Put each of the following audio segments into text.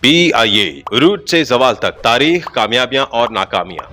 PIA root से जवाल तक तारीख, कामयाबियां और नाकामियां।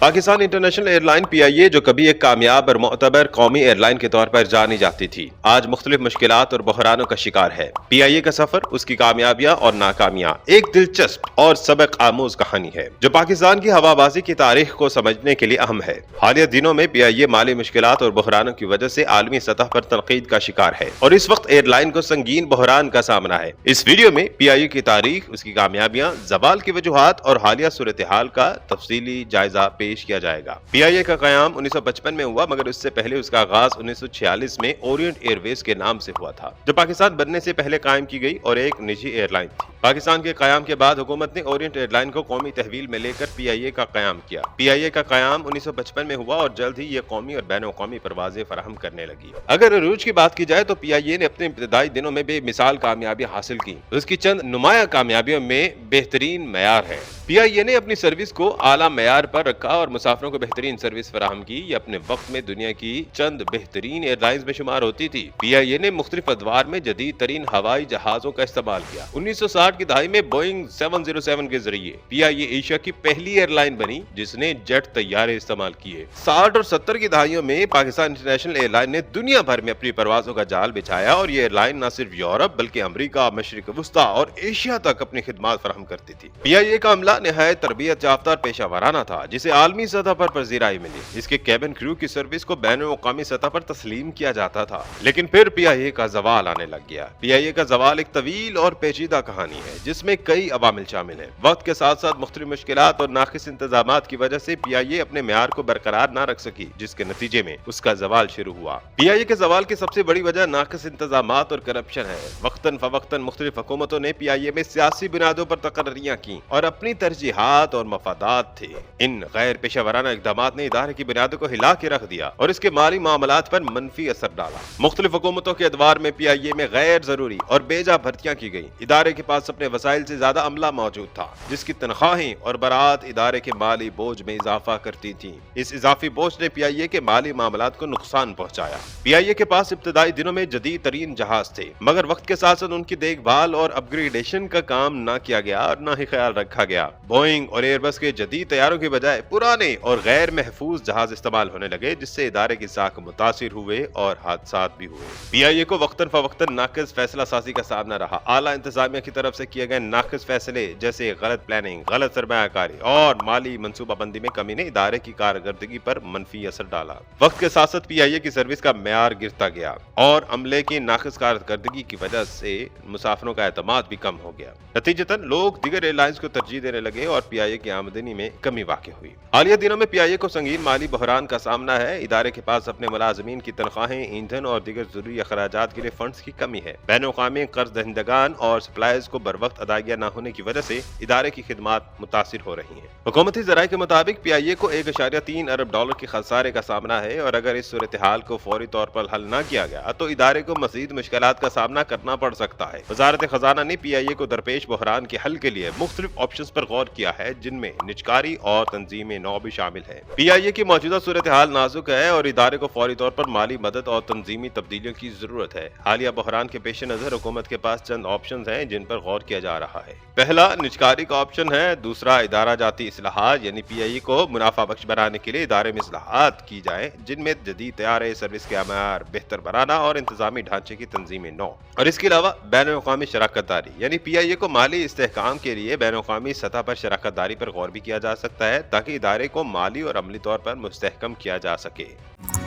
पाकिस्तान इंटरनेशनल एयरलाइन PIA जो कभी एक कामयाब और मोतबर कौमी एयरलाइन के तौर पर जानी जाती थी, आज मुख्तलिफ मुश्किलात और बहरानों का शिकार है। PIA का सफर, उसकी कामयाबियां और नाकामियां एक दिलचस्प और सबक आमूज कहानी है जो पाकिस्तान की हवाबाजी की तारीख को समझने के लिए अहम है। हालिया दिनों में PIA माली मुश्किलात और बहरानों की वजह से आलमी सतह पर तनकीद का शिकार है और इस वक्त एयरलाइन को संगीन बहरान का सामना है। इस वीडियो में PIA की तारीख, उसकी कामयाबियां, जवाल की वजूहात और हालिया सूरत हाल का तफसीली जायजा पेश किया जाएगा। PIA का कयाम 1955 में हुआ, मगर उससे पहले उसका आगाज 1946 में ओरिएंट एयरवेज के नाम से हुआ था, जो पाकिस्तान बनने से पहले कायम की गई और एक निजी एयरलाइन थी। पाकिस्तान के कयाम के बाद हुकूमत ने ओरिएंट एयरलाइन को कौमी तहवील में लेकर PIA का कयाम किया। PIA का कयाम 1955 में हुआ और जल्द ही ये कौमी और बैन-अ-कौमी परवाजें फराहम करने लगी। अगर अरूज की बात की जाए तो PIA ने अपने इब्तदाई दिनों में बेमिसाल कामयाबी हासिल की। उसकी चंद नुमाया कामयाबियों में बेहतरीन मयार है। PIA ने अपनी सर्विस को आला मयार पर रखा और मुसाफिरों को बेहतरीन सर्विस फराहम की। ये अपने वक्त में दुनिया की चंद बेहतरीन एयरलाइंस में शुमार होती थी। PIA ने मुख्तलिफ अदवार में जदीद तरीन हवाई जहाजों का इस्तेमाल किया। 1960 की दहाई में बोइंग 707 के जरिए PIA एशिया की पहली एयरलाइन बनी जिसने जेट तैयारे इस्तेमाल किए। 60 और 70 की दहाइयों में पाकिस्तान इंटरनेशनल एयरलाइन ने दुनिया भर में अपनी परवाजों का जाल बिछाया और ये एयरलाइन न सिर्फ यूरोप बल्कि अमरीका, मशरिक वस्ता और एशिया तक अपनी खिदमत फराहम करती थी। PIA का अमला निहायत तरबियत याफ्ता पेशा वाराना था जिसे आलमी सतह पर पजीराई मिली। इसके कैबिन क्रू की सर्विस को बैन-अ-अक़वामी सतह पर तस्लीम किया जाता था, लेकिन फिर PIA का जवाल आने लग गया। PIA का जवाल एक तवील और पेचीदा कहानी है जिसमें कई अवामिल शामिल हैं। वक्त के साथ साथ मुख्तलिफ मुश्किलात और नाक़िस इंतजामात की वजह से PIA अपने म्यार को बरकरार न रख सकी, जिसके नतीजे में उसका जवाल शुरू हुआ। PIA के जवाल की सबसे बड़ी वजह नाक़िस इंतजामात और करप्शन है। वक्तन फवक्तन मुख्तलिफ हुकूमतों ने PIA में सियासी बुनियादों पर तकर्रियां की और अपनी तरजीहात और मफादात थे। इन गैर पेशा वाराना इक़दामात ने इदारे की बुनियादों को हिला के रख दिया और इसके माली मामलात पर मनफी असर डाला। मुख्तलिफ हुकूमतों के अदवार में PIA में गैर जरूरी और बेजा भर्तियां की गई। इदारे के पास अपने वसाइल से ज्यादा अमला मौजूद था जिसकी तनख्वाहें और बरात इदारे के माली बोझ में इजाफा करती थी। इस इजाफी बोझ ने PIA के माली मामलात को नुकसान पहुंचाया। PIA के पास इब्तदाई दिनों में जदीद तरीन जहाज थे, मगर वक्त के साथ साथ उनकी देखभाल और अपग्रेडेशन का काम न किया गया और न ही ख्याल रखा गया। बोइंग और एयरबस के जदीद तैयारों की बजाय पुराने और गैर महफूज जहाज इस्तेमाल होने लगे, जिससे इदारे की साख मुतासिर हुए और हादसात भी हुए। PIA को वक्तन फवक्तन नाक़िस फैसला साजी का सामना रहा। आला इंतजामिया की तरफ से किए गए नाक़िस फैसले जैसे गलत प्लानिंग, गलत सरमायाकारी और माली मनसूबाबंदी में कमी ने इदारे की कारकर्दगी पर मनफी असर डाला। वक्त के साथ साथ PIA की सर्विस का मेयार गिरता गया और अमले की नाक़िस कारकर्दगी की वजह से मुसाफिरों का एतमाद भी कम हो गया। नतीजतन लोग दीगर एयरलाइंस को तरजीह देने लगे और PIA की आमदनी में कमी वाक़ई हुई। हालिया दिनों में PIA को संगीन माली बहरान का सामना है। इदारे के पास अपने मुलाजमीन की तनख्वाहें, ईंधन और दीगर जरूरी अखराजात के लिए फंड्स की कमी है। बैन-अ-अक़वामी कर्ज दहिंदगान और सप्लायर्स को बर वक्त अदायगियां न होने की वजह से इदारे की खिदमात मुतासिर हो रही हैं। हुकूमती ज़राए के मुताबिक PIA को $1.3 अरब के खसारे का सामना है और अगर इस सूरत हाल को फौरी तौर पर हल न किया गया तो इदारे को मज़ीद मुश्किलात का सामना करना पड़ सकता है। वज़ारत ख़ज़ाना ने PIA को दरपेश बहरान के हल के लिए मुख्तलिफ ऑप्शंस पर गौर किया है, जिनमें निजकारी और तंजीम नौ भी शामिल है। PIA की मौजूदा सूरत हाल नाजुक है और इदारे को फौरी तौर पर माली मदद और तंजीमी तब्दीलियों की जरूरत है। हालिया बहरान के पेश नजर हुकूमत के पास चंद ऑप्शंस हैं जिन पर गौर किया जा रहा है। पहला निजकारी का ऑप्शन है। दूसरा इदारा जाती इस्लाहात, यानी PIA को मुनाफा बख्श बनाने के लिए इदारे में इस्लाहात की जाए, जिनमें जदीद तैयारे, सर्विस के अमार बेहतर बनाना और इंतजामी ढांचे की तंजीम नौ। और इसके अलावा बैन-अ-अक़वामी शराकत दारी, यानी PIA को माली इस्तेहकाम के लिए बैन-अ-अक़वामी सतह पर शराकत दारी पर गौर भी किया जा सकता है ताकि इदारे को माली और अमली तौर पर मुस्तहकम किया जा सके।